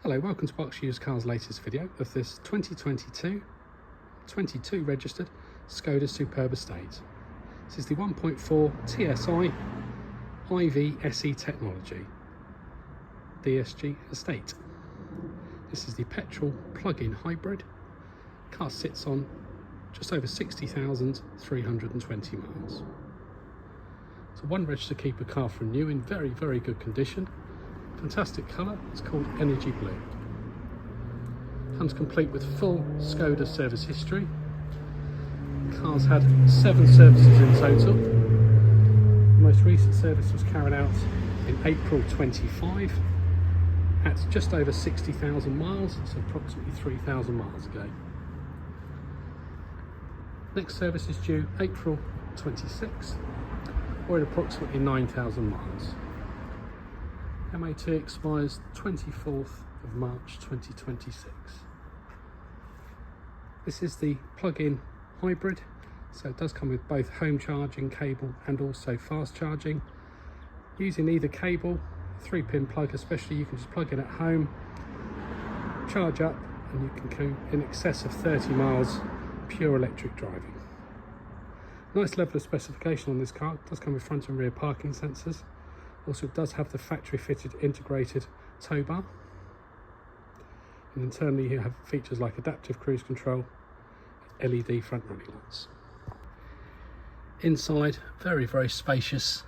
Hello, welcome to Berkshire Used Cars' latest video of this 2022 registered Skoda Superb estate. This is the 1.4 TSI IV SE technology DSG estate. This is the petrol plug-in hybrid. Car sits on just over 60,320 miles. So one registered keeper car from new in very good condition. Fantastic colour, it's called Energy Blue. Comes complete with full Skoda Service History. The car's had 7 services in total. The most recent service was carried out in April 25 at just over 60,000 miles, so approximately 3,000 miles ago. Next service is due April 26, or in approximately 9,000 miles. MOT expires 24th of March 2026. This is the plug-in hybrid, so it does come with both home charging cable and also fast charging. Using either cable, 3-pin plug especially, you can just plug in at home, charge up, and you can go in excess of 30 miles pure electric driving. Nice level of specification on this car. It does come with front and rear parking sensors. Also, it does have the factory-fitted integrated Towbar, and internally you have features like adaptive cruise control, LED front running lights. Inside, very spacious,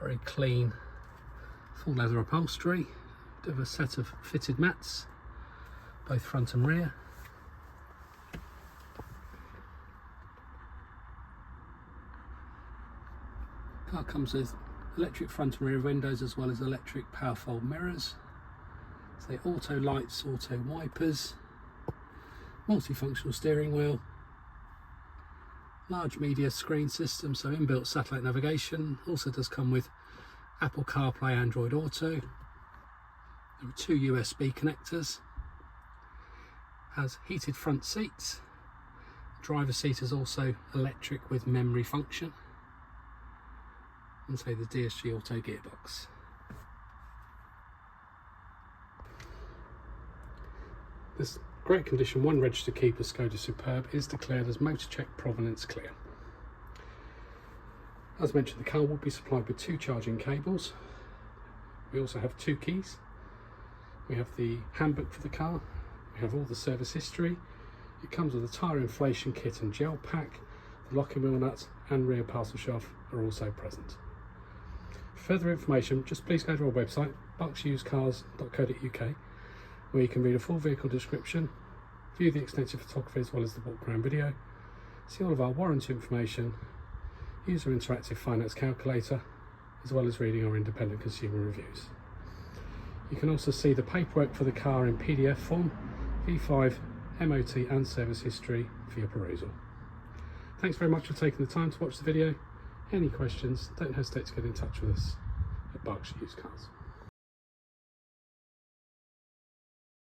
very clean, full leather upholstery. We have a set of fitted mats, both front and rear. Car comes with electric front and rear windows as well as electric power fold mirrors. So auto lights, auto wipers, multifunctional steering wheel, large media screen system, so inbuilt satellite navigation. Also does come with Apple CarPlay, Android Auto. There are 2 USB connectors. Has heated front seats. Driver's seat is also electric with memory function. And say the DSG Auto gearbox. This great condition, one registered keeper Skoda Superb is declared as motor check provenance clear. As mentioned, the car will be supplied with 2 charging cables. We also have 2 keys. We have the handbook for the car. We have all the service history. It comes with a tyre inflation kit and gel pack. The locking wheel nuts and rear parcel shelf are also present. For further information, just please go to our website, berkshireUsedCars.co.uk, where you can read a full vehicle description, view the extensive photography as well as the walk around video, see all of our warranty information, use our interactive finance calculator, as well as reading our independent consumer reviews. You can also see the paperwork for the car in PDF form, V5, MOT and service history for your perusal. Thanks very much for taking the time to watch the video. Any questions, don't hesitate to get in touch with us at Berkshire Used Cars.